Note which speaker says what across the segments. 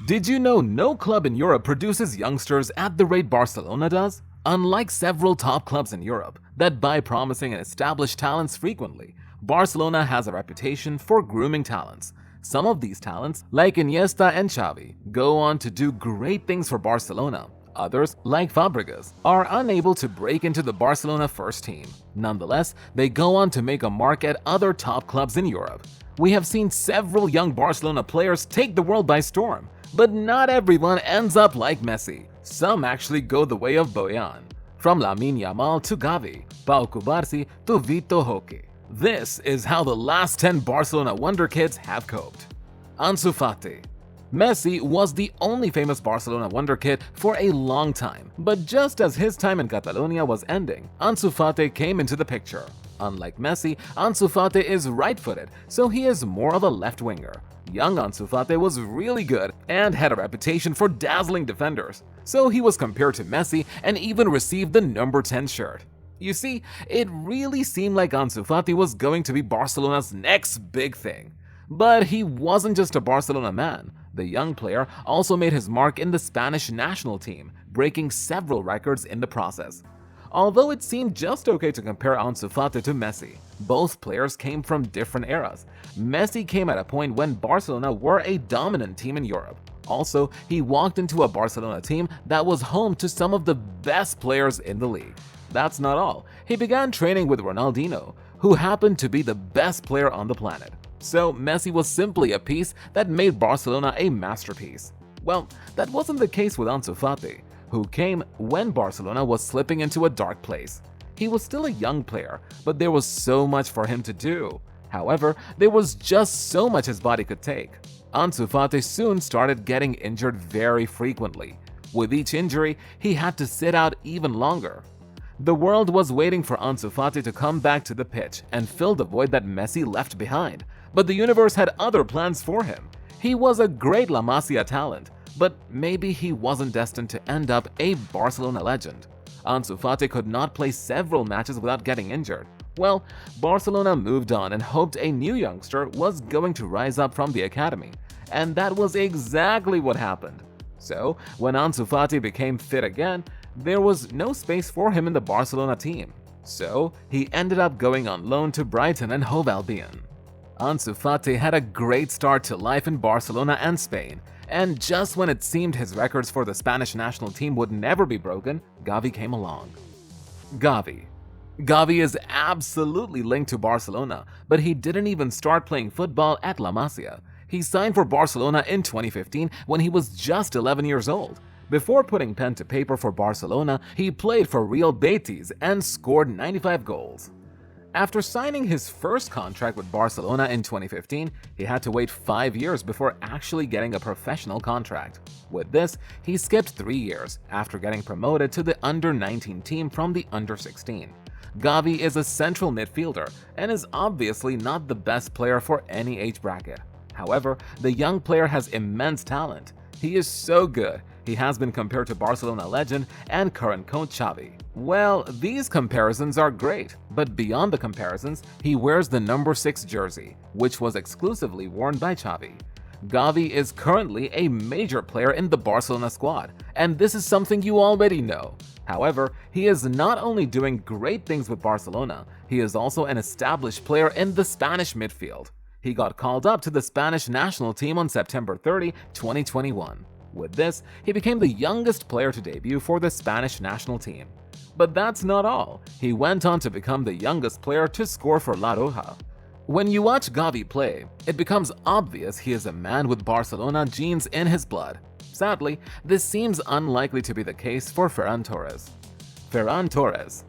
Speaker 1: Did you know no club in Europe produces youngsters at the rate Barcelona does? Unlike several top clubs in Europe that buy promising and established talents frequently, Barcelona has a reputation for grooming talents. Some of these talents, like Iniesta and Xavi, go on to do great things for Barcelona. Others, like Fabregas, are unable to break into the Barcelona first team. Nonetheless, they go on to make a mark at other top clubs in Europe. We have seen several young Barcelona players take the world by storm, but not everyone ends up like Messi. Some actually go the way of Boyan. From Lamine Yamal to Gavi, Pau Cubarsi to Vitor Roque. This is how the last 10 Barcelona Wonderkids have coped. Ansu Fati. Messi was the only famous Barcelona wonderkid for a long time, but just as his time in Catalonia was ending, Ansu Fati came into the picture. Unlike Messi, Ansu Fati is right-footed, so he is more of a left winger. Young Ansu Fati was really good and had a reputation for dazzling defenders, so he was compared to Messi and even received the number 10 shirt. You see, it really seemed like Ansu Fati was going to be Barcelona's next big thing. But he wasn't just a Barcelona man. The young player also made his mark in the Spanish national team, breaking several records in the process. Although it seemed just okay to compare Ansu Fati to Messi, both players came from different eras. Messi came at a point when Barcelona were a dominant team in Europe. Also, he walked into a Barcelona team that was home to some of the best players in the league. That's not all. He began training with Ronaldinho, who happened to be the best player on the planet. So Messi was simply a piece that made Barcelona a masterpiece. Well, that wasn't the case with Ansu Fati, who came when Barcelona was slipping into a dark place. He was still a young player, but there was so much for him to do. However, there was just so much his body could take. Ansu Fati soon started getting injured very frequently. With each injury, he had to sit out even longer. The world was waiting for Ansu Fati to come back to the pitch and fill the void that Messi left behind. But the universe had other plans for him. He was a great La Masia talent, but maybe he wasn't destined to end up a Barcelona legend. Ansu Fati could not play several matches without getting injured. Well, Barcelona moved on and hoped a new youngster was going to rise up from the academy. And that was exactly what happened. So, when Ansu Fati became fit again, there was no space for him in the Barcelona team. So, he ended up going on loan to Brighton and Hove Albion. Ansu Fati had a great start to life in Barcelona and Spain, and just when it seemed his records for the Spanish national team would never be broken, Gavi came along. Gavi. Gavi is absolutely linked to Barcelona, but he didn't even start playing football at La Masia. He signed for Barcelona in 2015 when he was just 11 years old. Before putting pen to paper for Barcelona, he played for Real Betis and scored 95 goals. After signing his first contract with Barcelona in 2015, he had to wait 5 years before actually getting a professional contract. With this, he skipped 3 years after getting promoted to the under-19 team from the under-16. Gavi is a central midfielder and is obviously not the best player for any age bracket. However, the young player has immense talent. He is so good, he has been compared to Barcelona legend and current coach Xavi. Well, these comparisons are great, but beyond the comparisons, he wears the number 6 jersey, which was exclusively worn by Xavi. Gavi is currently a major player in the Barcelona squad, and this is something you already know. However, he is not only doing great things with Barcelona, he is also an established player in the Spanish midfield. He got called up to the Spanish national team on September 30, 2021. With this, he became the youngest player to debut for the Spanish national team. But that's not all. He went on to become the youngest player to score for La Roja. When you watch Gavi play, it becomes obvious he is a man with Barcelona genes in his blood. Sadly, this seems unlikely to be the case for Ferran Torres. Ferran Torres.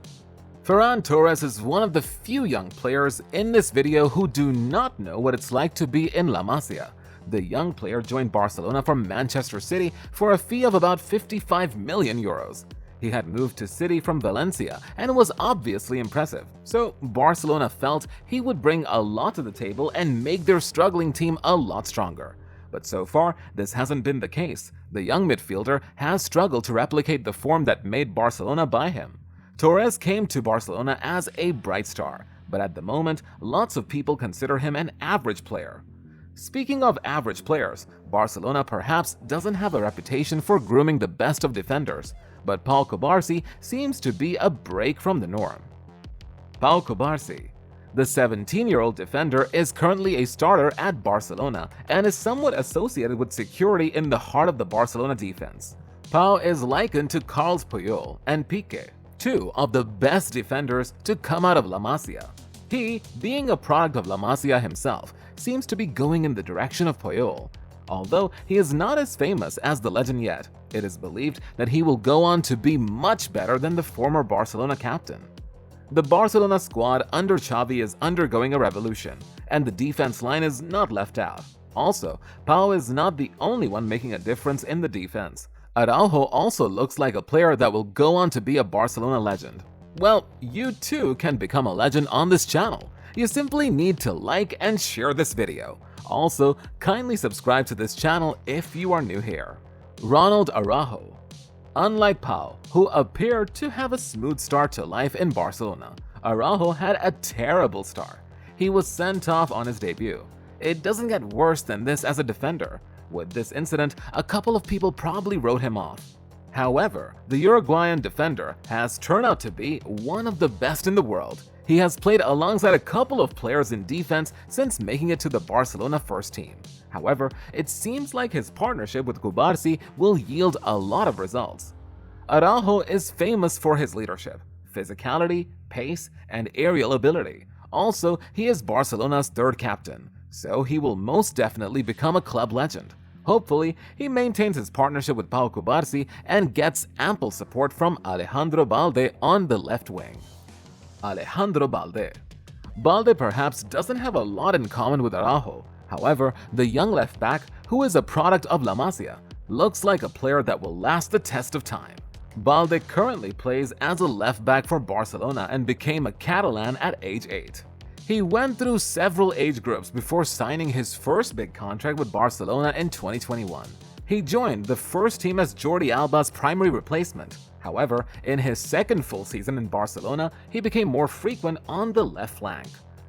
Speaker 1: Ferran Torres is one of the few young players in this video who do not know what it's like to be in La Masia. The young player joined Barcelona from Manchester City for a fee of about 55 million euros. He had moved to City from Valencia and was obviously impressive, so Barcelona felt he would bring a lot to the table and make their struggling team a lot stronger. But so far, this hasn't been the case. The young midfielder has struggled to replicate the form that made Barcelona buy him. Torres came to Barcelona as a bright star, but at the moment, lots of people consider him an average player. Speaking of average players, Barcelona perhaps doesn't have a reputation for grooming the best of defenders, but Pau Cubarsi seems to be a break from the norm. Pau Cubarsi. The 17-year-old defender is currently a starter at Barcelona and is somewhat associated with security in the heart of the Barcelona defense. Pau is likened to Carles Puyol and Piqué, two of the best defenders to come out of La Masia. He, being a product of La Masia himself, seems to be going in the direction of Puyol. Although he is not as famous as the legend yet, it is believed that he will go on to be much better than the former Barcelona captain. The Barcelona squad under Xavi is undergoing a revolution, and the defense line is not left out. Also, Pau is not the only one making a difference in the defense. Araujo also looks like a player that will go on to be a Barcelona legend. Well, you too can become a legend on this channel. You simply need to like and share this video. Also, kindly subscribe to this channel if you are new here. Ronald Araujo. Unlike Pau, who appeared to have a smooth start to life in Barcelona, Araujo had a terrible start. He was sent off on his debut. It doesn't get worse than this as a defender. With this incident, a couple of people probably wrote him off. However, the Uruguayan defender has turned out to be one of the best in the world. He has played alongside a couple of players in defense since making it to the Barcelona first team. However, it seems like his partnership with Cubarsi will yield a lot of results. Araujo is famous for his leadership, physicality, pace, and aerial ability. Also, he is Barcelona's third captain, so he will most definitely become a club legend. Hopefully, he maintains his partnership with Pau Cubarsi and gets ample support from Alejandro Balde on the left wing. Alejandro Balde. Balde perhaps doesn't have a lot in common with Araujo. However, the young left-back, who is a product of La Masia, looks like a player that will last the test of time. Balde currently plays as a left-back for Barcelona and became a Catalan at age 8. He went through several age groups before signing his first big contract with Barcelona in 2021. He joined the first team as Jordi Alba's primary replacement. However, in his second full season in Barcelona, he became more frequent on the left flank.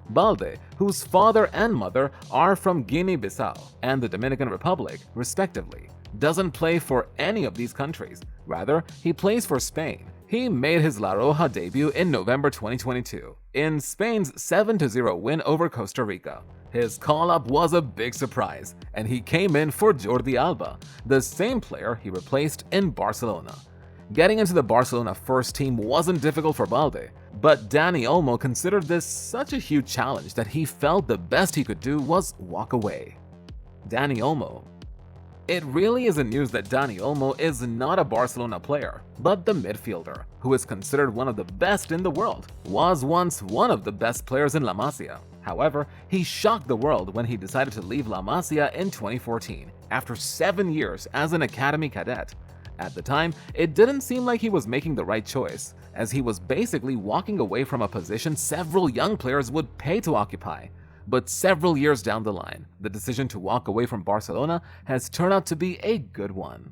Speaker 1: Balde, whose father and mother are from Guinea-Bissau and the Dominican Republic, respectively, doesn't play for any of these countries. Rather, he plays for Spain. He made his La Roja debut in November 2022 in Spain's 7-0 win over Costa Rica. His call-up was a big surprise, and he came in for Jordi Alba, the same player he replaced in Barcelona. Getting into the Barcelona first team wasn't difficult for Balde, but Dani Olmo considered this such a huge challenge that he felt the best he could do was walk away. Dani Olmo. It really isn't news that Dani Olmo is not a Barcelona player, but the midfielder, who is considered one of the best in the world, was once one of the best players in La Masia. However, he shocked the world when he decided to leave La Masia in 2014, after 7 years as an academy cadet. At the time, it didn't seem like he was making the right choice, as he was basically walking away from a position several young players would pay to occupy. But several years down the line, the decision to walk away from Barcelona has turned out to be a good one.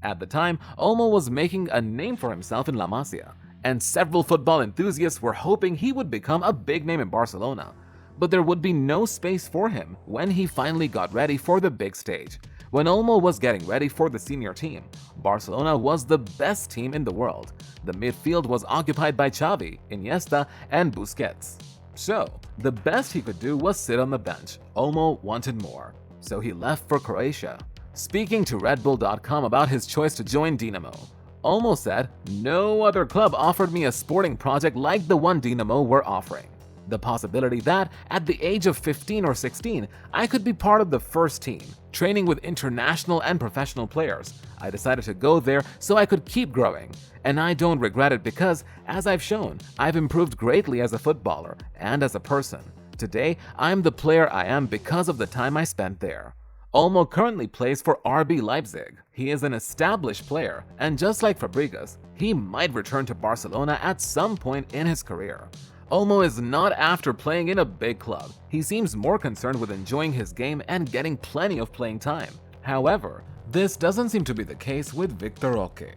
Speaker 1: At the time, Olmo was making a name for himself in La Masia, and several football enthusiasts were hoping he would become a big name in Barcelona. But there would be no space for him when he finally got ready for the big stage. When Olmo was getting ready for the senior team, Barcelona was the best team in the world. The midfield was occupied by Xavi, Iniesta, and Busquets. So, the best he could do was sit on the bench. Olmo wanted more, so he left for Croatia. Speaking to RedBull.com about his choice to join Dinamo, Olmo said, "No other club offered me a sporting project like the one Dinamo were offering. The possibility that, at the age of 15 or 16, I could be part of the first team, training with international and professional players. I decided to go there so I could keep growing. And I don't regret it because, as I've shown, I've improved greatly as a footballer and as a person. Today, I'm the player I am because of the time I spent there." Olmo currently plays for RB Leipzig. He is an established player, and just like Fabregas, he might return to Barcelona at some point in his career. Olmo is not after playing in a big club. He seems more concerned with enjoying his game and getting plenty of playing time. However, this doesn't seem to be the case with Vitor Roque.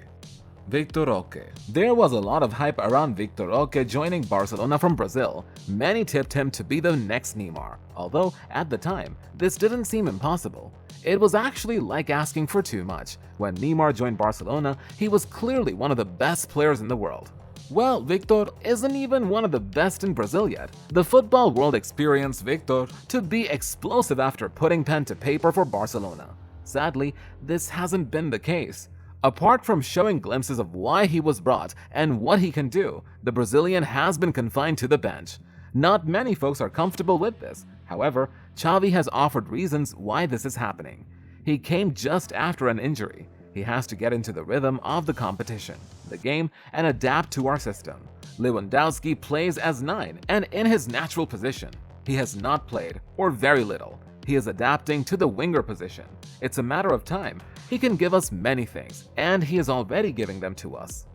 Speaker 1: Vitor Roque. There was a lot of hype around Vitor Roque joining Barcelona from Brazil. Many tipped him to be the next Neymar, although at the time, this didn't seem impossible. It was actually like asking for too much. When Neymar joined Barcelona, he was clearly one of the best players in the world. Well, Victor isn't even one of the best in Brazil yet. The football world experienced Victor to be explosive after putting pen to paper for Barcelona. Sadly, this hasn't been the case. Apart from showing glimpses of why he was brought and what he can do, the Brazilian has been confined to the bench. Not many folks are comfortable with this. However, Xavi has offered reasons why this is happening. He came just after an injury. He has to get into the rhythm of the competition, the game, and adapt to our system. Lewandowski plays as 9 and in his natural position. He has not played, or very little. He is adapting to the winger position. It's a matter of time. He can give us many things, and he is already giving them to us.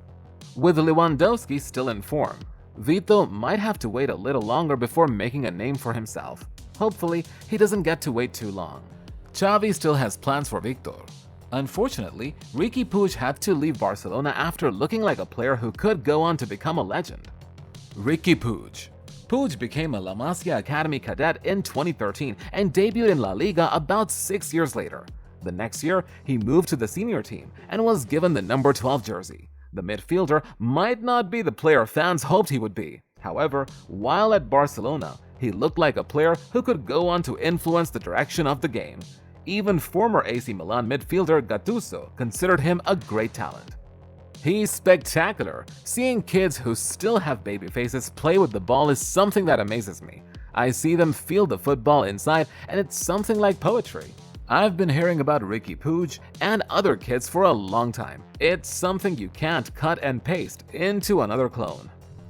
Speaker 1: With Lewandowski still in form, Vito might have to wait a little longer before making a name for himself. Hopefully, he doesn't get to wait too long. Xavi still has plans for Victor. Unfortunately, Riqui Puig had to leave Barcelona after looking like a player who could go on to become a legend. Riqui Puig. Puig became a La Masia Academy cadet in 2013 and debuted in La Liga about 6 years later. The next year, he moved to the senior team and was given the number 12 jersey. The midfielder might not be the player fans hoped he would be. However, while at Barcelona, he looked like a player who could go on to influence the direction of the game. Even former AC Milan midfielder Gattuso considered him a great talent. He's spectacular. Seeing kids who still have baby faces play with the ball is something that amazes me. I see them feel the football inside, and it's something like poetry. I've been hearing about Riqui Puig and other kids for a long time. It's something you can't cut and paste into another clone.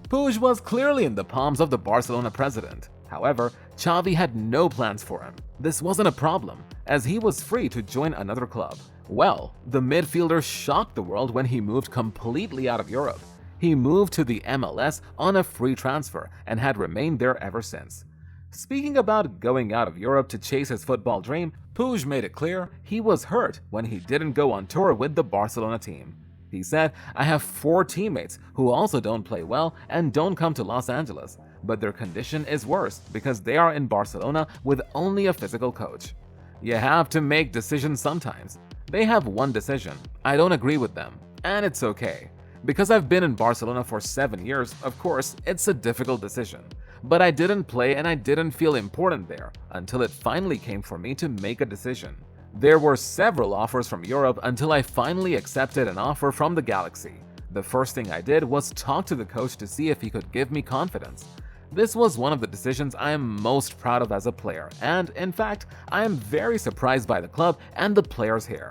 Speaker 1: Puig was clearly in the palms of the Barcelona president. However, Xavi had no plans for him. This wasn't a problem, as he was free to join another club. Well, the midfielder shocked the world when he moved completely out of Europe. He moved to the MLS on a free transfer and had remained there ever since. Speaking about going out of Europe to chase his football dream, Puig made it clear he was hurt when he didn't go on tour with the Barcelona team. He said, "I have 4 teammates who also don't play well and don't come to Los Angeles, but their condition is worse because they are in Barcelona with only a physical coach." You have to make decisions sometimes. They have one decision. I don't agree with them, and it's okay. Because I've been in Barcelona for 7 years, of course, it's a difficult decision. But I didn't play and I didn't feel important there until it finally came for me to make a decision. There were several offers from Europe until I finally accepted an offer from the Galaxy. The first thing I did was talk to the coach to see if he could give me confidence. This was one of the decisions I am most proud of as a player, and in fact, I am very surprised by the club and the players here.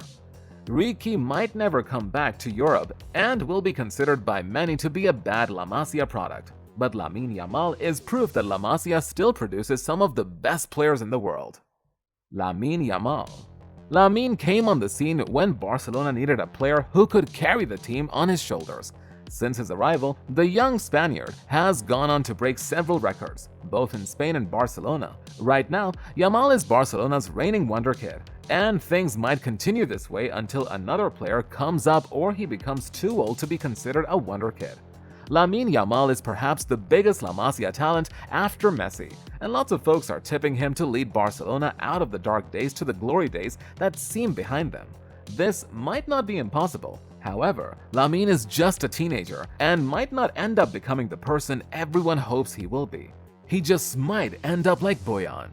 Speaker 1: Riqui might never come back to Europe and will be considered by many to be a bad La Masia product, but Lamine Yamal is proof that La Masia still produces some of the best players in the world. Lamine Yamal. Lamine came on the scene when Barcelona needed a player who could carry the team on his shoulders. Since his arrival, the young Spaniard has gone on to break several records, both in Spain and Barcelona. Right now, Yamal is Barcelona's reigning wonderkid, and things might continue this way until another player comes up or he becomes too old to be considered a wonderkid. Lamine Yamal is perhaps the biggest La Masia talent after Messi, and lots of folks are tipping him to lead Barcelona out of the dark days to the glory days that seem behind them. This might not be impossible. However, Lamine is just a teenager and might not end up becoming the person everyone hopes he will be. He just might end up like Boyan.